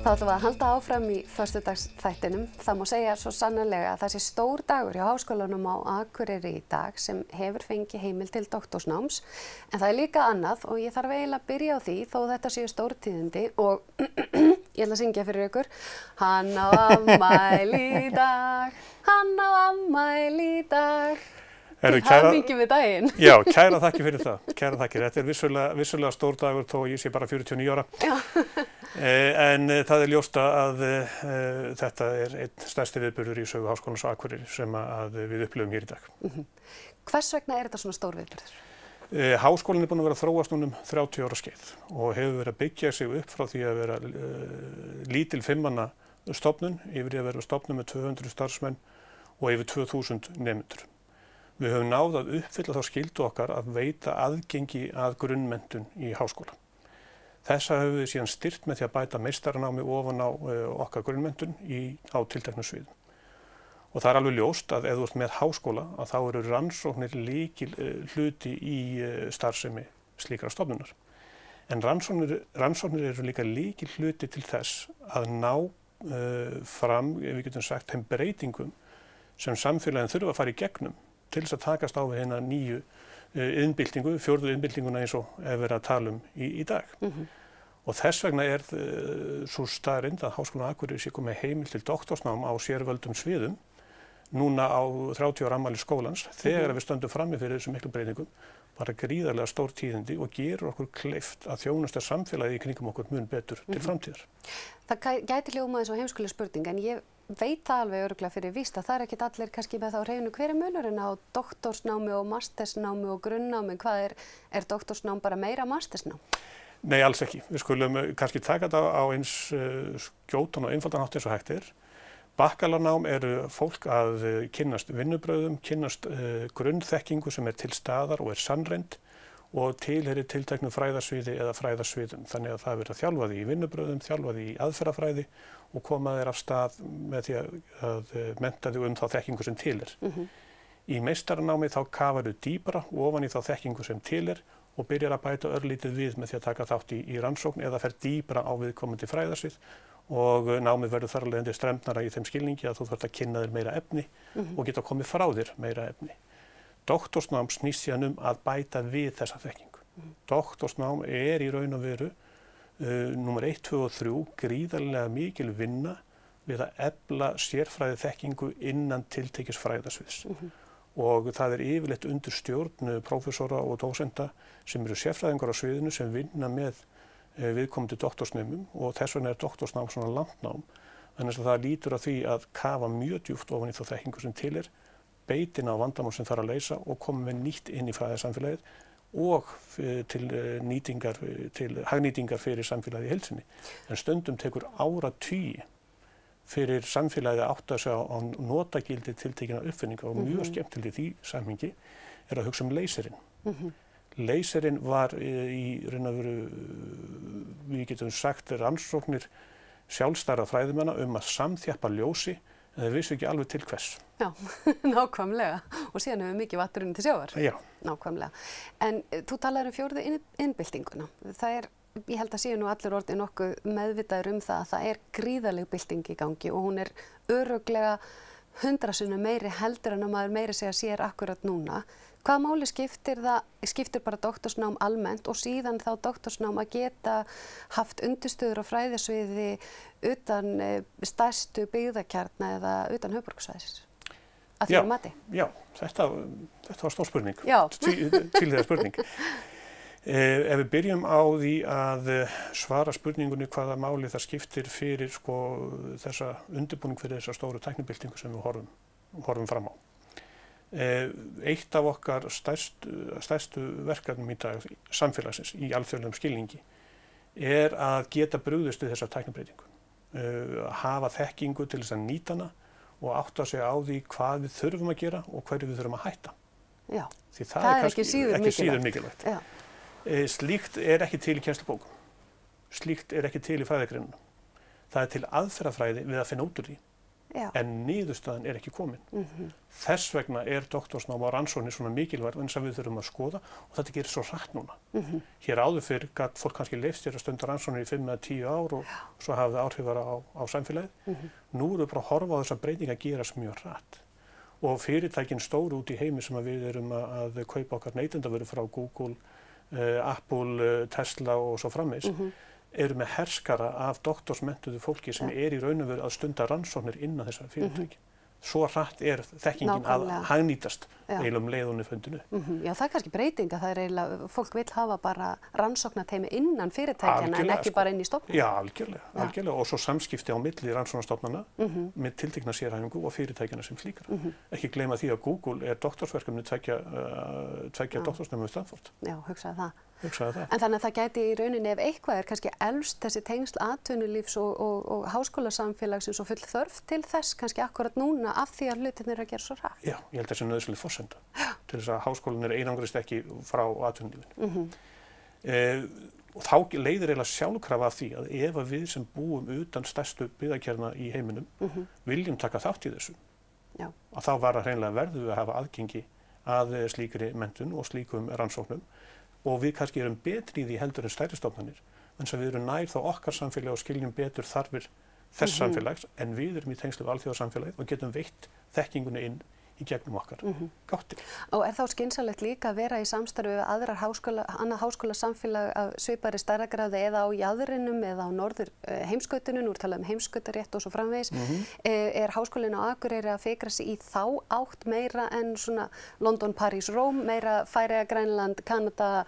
Þá ætlum við að halda áfram í föstudagsþættinum. Það má segja svo sannarlega að það sé stór dagur hjá Háskólanum á Akureyri í dag sem hefur fengið heimild til doktorsnáms. En það er líka annað og ég þarf eiginlega að byrja á því þó þetta séu stórtíðindi og ég ætla að syngja fyrir ykkur. Hann á afmæli í dag, hann á afmæli í dag. Til hamingju við daginn. Já, kæra þakkir fyrir það. Kæra þakkir. Þetta er vissulega stór dagur þó ég sé bara 49 ára. En það er ljóst að þetta er einn stærsti viðburður í sögu Háskólans á Akureyri sem við upplifum hér í dag. Hvers vegna er þetta svona stór viðburður? Háskólinn er búinn að vera að þróast núna 30 ára skeið og hefur verið að byggja sig upp frá því að vera lítil 5 manna stofnun yfir í að vera stofnun með 200 starfsmenn og yfir 2000 nemendur. Við höfum náð að uppfylla þá skyldu okkar að veita aðgengi að grunnmenntun í háskóla. Þessa höfum við síðan styrkt með því að bæta meistaranámi ofan á okkar grunnmenntun á tilteknum sviðum. Og það er alveg ljóst að ef þú ert með háskóla að þá eru rannsóknir lykil hluti í starfsemi slíkra stofnunar. En rannsóknir eru líka lykil hluti til þess að ná fram, ef við getum sagt, þeim breytingum sem samfélagin þurfa að fara í gegnum til þess að takast á við hérna nýju iðnbyltingu, 4. iðnbyltinguna eins og verið að tala í dag. Og þess vegna er svo staðreynd að Háskólinn á Akureyri sé komið heimild til doktorsnám á sérvöldum sviðum núna á 30 ára afmæli skólans þegar við stöndum frammi fyrir þessum miklu breytingum bara gríðarlega stór tíðindi og gerur okkur kleift að þjónusta samfélagið í kringum okkur mun betur til framtíðar. Það gæti hljóma eins og heimskuleg spurning en ég veit það alveg örugglega fyrir víst að það er ekkert allir kannski með þá hreinu hver er munurinn á doktorsnámi og mastersnámi og grunnnámi. Hvað er doktorsnám bara meira mastersnám? Nei, alls ekki. Við skulum kannski taka þetta á eins skjótan og einfaldan hátt eins og hægt er. Bakkalarnám eru fólk að kynnast vinnubrögðum, kynnast grunnþekkingu sem er til staðar og er sannreynd og tilheyrir tilteknu fræðasviði eða fræðasviðum. Þannig að það er verið að þjálfa því í vinnubrögðum, þjálfa því í aðferðafræði og koma þér af stað með því að mennta þig þá þekkingu sem til er. Í meistaranámi þá kafar þú dýpra ofan í þá þekkingu sem til er og byrjar að bæta örlítið við með því að taka þátt í rannsókn eða fer dýpra á viðkomandi fræðasvið og námið verður þar alveg strembnara í þeim skilningi að þú þarft að kynna þér meira efni og geta komið frá þér meira efni. Doktorsnám snýst síðan að bæta við þessa þekkingu. Doktorsnám er í raun og veru númer 1, 2 og 3 gríðarlega mikil vinna við að efla sérfræði þekkingu innan tiltekis fræðasviðs. Og það er yfirleitt undir stjórn prófessora og dósenta sem eru sérfræðingar á sviðinu sem vinna með viðkomandi doktorsnemum og þess vegna er doktorsnám svona landnám. Þannig að það lítur að því að kafa mjög djúpt ofan í þá þekkingu sem til er, beitina á vandamál sem þarf að leysa og koma með nýtt inn í fræðasamfélagið og til hagnýtingar fyrir samfélagið í heild sinni. En stundum tekur áratugi fyrir samfélagið að átta sig á notagildi tiltekinna uppfinninga og mjög skemmtilegt í því samhengi er að hugsa laserinn. Laserinn var í raun og veru, við getum sagt, rannsóknir sjálfstæðra fræðimanna að samþjappa ljósi en þeir vissu ekki alveg til hvers. Já, nákvæmlega. Og síðan hefur mikið vatn til sjávar. Já. Nákvæmlega. En þú talaðir 4. iðnbyltinguna. Það er, ég held að séu nú allir orðið nokkuð meðvitaður það að það er gríðarleg bylting í gangi og hún er örugglega 100 sinnum meiri heldur en að maður meiri segja sér akkurat núna. Hvaða máli skiptir bara doktorsnám almennt og síðan þá doktorsnám að geta haft undirstöður á fræðasviði utan stærstu byggðakjarna eða utan höfuðborgarsvæðis? Að þínu mati? Já, þetta var stór spurning. Já. Tvíhliða spurning. Ef við byrjum á því að svara spurningunni hvaða máli það skiptir fyrir þessa undirbúning fyrir þessa stóru tæknibyltingu sem við horfum fram á. Eitt af okkar stærstu verkefnum í dag samfélagsins í alþjóðlegum skilningi er að geta brugðist við þessa tæknibreytingu. Hafa þekkingu til þess að nýta hana og átta sig á því hvað við þurfum að gera og hverju við þurfum að hætta. Já, því það er ekki síður mikilvægt. Já. Slíkt er ekki til í kennslubókum. Slíkt er ekki til í fræðigreinunum. Það er til aðferðafræði við að finna út úr því. en niðurstaðan ekki komin. Þess vegna doktorsnám á rannsóknir svona mikilvæg eins og við þurfum að skoða og þetta gerir svo hratt núna. Hér áður fyrr gat fólk kannski leyft sér að stunda rannsóknir í 5 eða 10 ár og svo hafði það áhrifar á samfélagið. Nú erum við bara að horfa á þessar breytingar að gerast mjög hratt. Og fyrirtækin stóru út í heimi sem við erum að kaupa okkar neytendavöru frá Google, Apple, Tesla og svo framvegis, eru með herskara af doktorsmenntuðu fólki sem í raun og veru að stunda rannsóknir innan þessara fyrirtæki. Svo hratt þekkingin að hagnýtast eiginlega leiðunni fundinu. Já, það kannski breyting að það eiginlega, fólk vill hafa bara rannsóknarteymi innan fyrirtækjana en ekki bara inn í stofnun. Já, algjörlega. Og svo samskipti á milli rannsóknarstofnana með tiltekna sérhæfingu og fyrirtækjana sem slíkar. Ekki gleyma því að Google doktorsverkefni tveggja doktorsnema við Stanford. Já, hugsaði það. En þannig að það gæti í rauninni ef eitthvað kannski elst þessi tengsl atvinnulífs og háskólasamfélagsins og full þörf til þess kannski akkurat núna af því að hlutirnir eru að gera svo hratt. Já, ég held þessi nauðsynleg forsenda til þess að háskólanir einangrist ekki frá atvinnulífinu. Og þá leiðir eiginlega sjálfkrafa af því að ef við sem búum utan stærstu byggðakjarna í heiminum viljum taka þátt í þessu, að þá var það hreinlega verðum við að hafa aðgengi að slíkri menntun og slíkum rannsóknum. Og við kannski erum betri í því heldur en stærri stofnanir, en sem við erum nær þá okkar samfélagi og skiljum betur þarfir þess samfélags, en við erum í tengslu við alþjóðasamfélagið og getum veitt þekkinguna inn í gegnum okkar gáttir. Og þá skynsamlegt líka að vera í samstarfi við annað háskólasamfélag af svipaðri stærðargráðu eða á jaðrinum eða á norður heimskautinu, nú talað heimskautarétt og svo framvegis. Háskólinn á Akureyri að fikra sig í þá átt meira en svona London, París, Róm, meira Færeyja, Grænland, Kanada,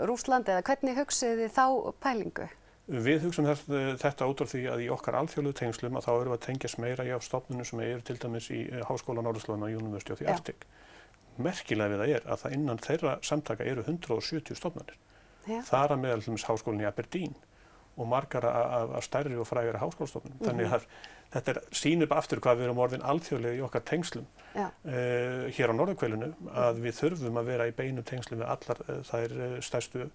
Rússland eða hvernig hugsið þið þá pælingu? Við hugsum þetta út af því að í okkar alþjóðlegu tengslum að þá erum við að tengjast meira hjá stofnunum sem eru til dæmis í Háskóla Norðurslóðanna og University of the Arctic. Merkilega við það að það innan þeirra samtaka eru 170 stofnanir. Þar að meðal til dæmis Háskólinn í Aberdeen og margar af stærri og frægari háskólastofnunum. Þannig að þetta sýnir bara aftur hvað við erum orðin alþjóðlega í okkar tengslum hér á norðurhvelinu að við þurfum að vera í beinu tengslum við allar þær stærstu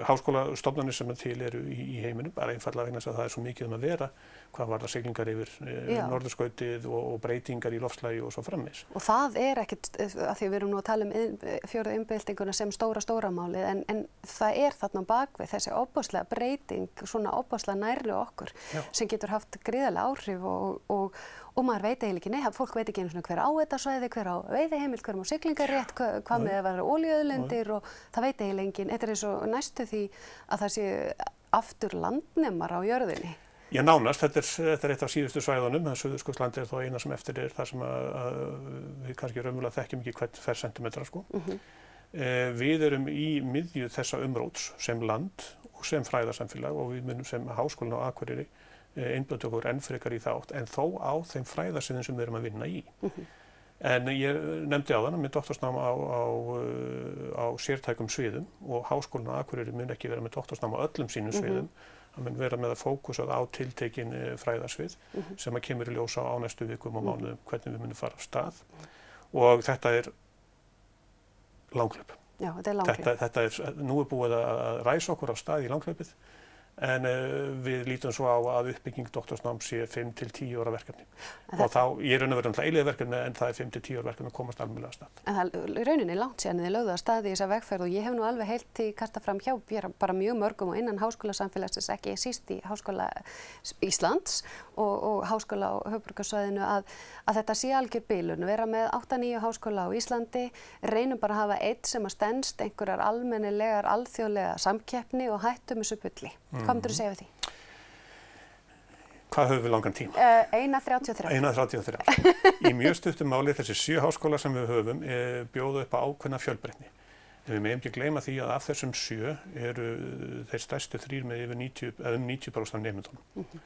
háskólastofnanir sem til eru í heiminum, bara einfallega vegna þess að það er svo mikið að vera hvað varðar siglingar yfir norðurskautið og breytingar í loftslagi og svo framvegis. Og það ekkert, af því við erum nú að tala fjórðu iðnbyltinguna sem stóra málið, en það þarna bakvið þessi ofboðslega breyting, svona ofboðslega nærri okkur sem getur haft gríðarlega áhrif og maður veit eiginlega ekki, nei, fólk veit ekki einu svona hver á þetta svæði, hver á veiðiheimild, hver á siglingarétt, hvað með að vera olíuauðlindir og það veit eiginlega enginn. Þetta eins og næstu því að það sé aftur landnemar á jörðinni. Já, nánast. Þetta eitt af síðustu svæðunum, Suðurskautslandið þó eina sem eftir þar sem við kannski raunverulega þekkjum ekki hvern fersentímetra, sko. Við erum í miðju þessa umróts sem land og sem fræðasamfélag og við munum sem Háskólinn á Akureyri einblötu okkur enn frekar í þátt, en þó á þeim fræðasviðum sem við erum að vinna í. En ég nefndi áðan með doktorsnám á sértækum sviðum og Háskólinn á Akureyri mun ekki vera með doktorsnám á öllum sínum sviðum. Það mun vera með að fókusað á tiltekin fræðasvið sem að kemur í ljós á næstu vikum og mánuðum hvernig við munum fara af stað. Og þetta langhlaup. Já, þetta er nú búið að ræsa okkur af stað í langhlaupið. En við lítum svo á að uppbygging doktorsnáms sé 5 til 10 ára verkefni. Og þá, ég raun að vera eilíða verkefni, en það 5 til 10 ára verkefni að komast almennilega að stað. En það rauninni langt síðan þið lögðu að stað í þessa vegferð og ég hef nú alveg heilt því kastað fram hjá bara mjög mörgum og innan háskólasamfélagsins, ekki síst í Háskóla Íslands og Háskóla á höfuðborgarsvæðinu að þetta sé algjör bilun, vera með 8-9 háskóla á Íslandi, reynum bara að hafa einn sem að stenst einhverjar almennilegar, alþjóðlega samkeppni og hættum þessu bulli. Hvað myndirðu segja við því? Hvað höfum við langan tíma? 1,33. 1,33. Í mjög stuttum máli þessi 7 háskólar sem við höfum bjóða upp á ákveðna fjölbreytni. En við megum ekki gleyma því að af þessum 7 eru þeir stærstu 3 með yfir 90% af nemendunum.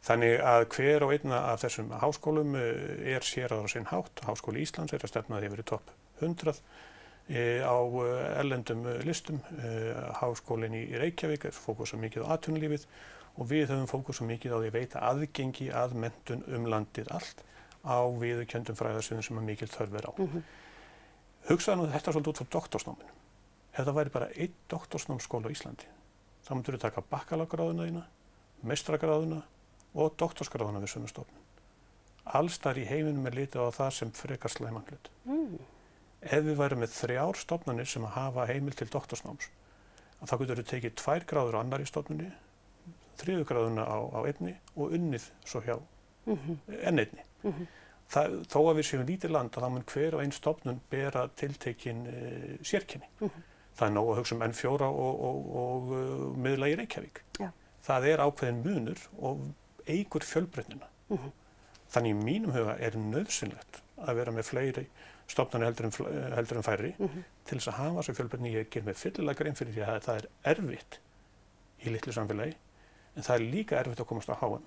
Þannig að hver og einna af þessum háskólum sérhæfður á sinn hátt. Háskóli Íslands að stefna yfir í topp 100 á erlendum listum. Háskólinn í Reykjavík fókusar mikið á atvinnulífið og við höfum fókusar mikið á því að veita aðgengi að menntun landið allt á viðurkenndum fræðasviðum sem mikil þörf á. Hugsaðu nú þetta svolítið út frá doktorsnáminu. Ef það væri bara einn doktorsnámsskóla á Íslandi, þá myndirðu taka bakkalárgráðuna þína, meistaragráðuna og doktorsgráðuna við sömu stofnun. allstar í heiminum litið á það sem frekar slæman hlut. Ef við værum með 3 stofnanir sem hafa heimild til doktorsnáms, þá getur við tekið 2 gráður á annarri stofnunni, 3. gráðuna á einni og unnið svo hjá enn einni. Þó að við séum lítið land, þá mun hver og einn stofnun bera tiltekin sérkenni. Það er nóg að hugsa N4 og miðla í Reykjavík. Já. Það er ákveðin munur og eykur fjölbreytnina. Þannig í mínum huga er nauðsynlegt að vera með fleiri stofnanir heldur en færri til þess að hafa svo fjölbreytni. Ég ger mig fyllilega grein fyrir því að það er erfitt í litlu samfélagi, en það er líka erfitt að komast á HM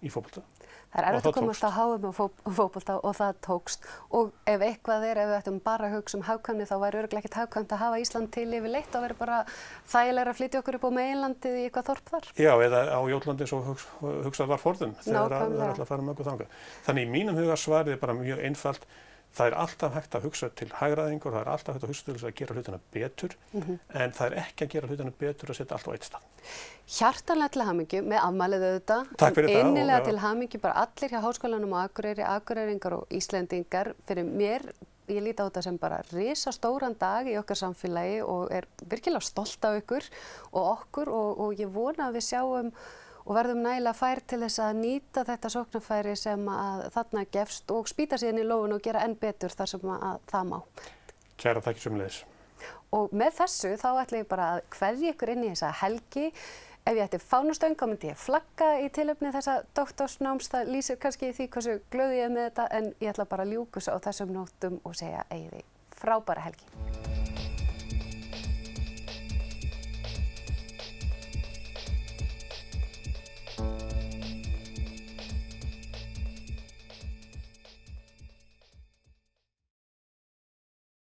í fótbolta. Það er erfitt að komast á HM og fótbolta og það tókst. Og ef eitthvað ef við ættum bara að hugsa hagkvæmni, þá væri örugglega ekkert hagkvæmt að hafa Ísland til yfirleitt og vera bara þægilegra að flytja okkur upp á meginlandið í eitthvað þorp þar. Já, eða á Jótlandi eins og hugsað var forðum þegar það er alltaf að fara með okkur þangað. Þannig í mínum huga svarið er bara mjög einfalt. Það er alltaf hægt að hugsa til hagræðingar, það er alltaf hægt að hugsa til þess að gera hlutina betur, en það er ekki að gera hlutina betur að setja allt á eitt stað. Hjartanlega til hamingju með afmælið auðvitað. Takk fyrir það. Innilega til hamingju bara allir hjá Háskólanum á Akureyri, Akureyringar og Íslendingar. Fyrir mér, ég líti á þetta sem bara risastóran dag í okkar samfélagi og er virkilega stolt af ykkur og okkur og ég vona að við sjáum og verðum nægilega fær til þess að nýta þetta sóknarfæri sem að þarna gefst og spýta síðan í lófinu og gera enn betur þar sem að það má. Kæra þakkir sömuleiðis. Og með þessu þá ætla ég bara að kveðja ykkur inn í þessa helgi. Ef ég ætti fánustöng þá myndi ég flagga í tilefni þessa doktorsnáms. Það lýsir kannski því hversu glöð ég er með þetta, en ég ætla bara að ljúka á þessum nótum og segja eigið frábæra helgi.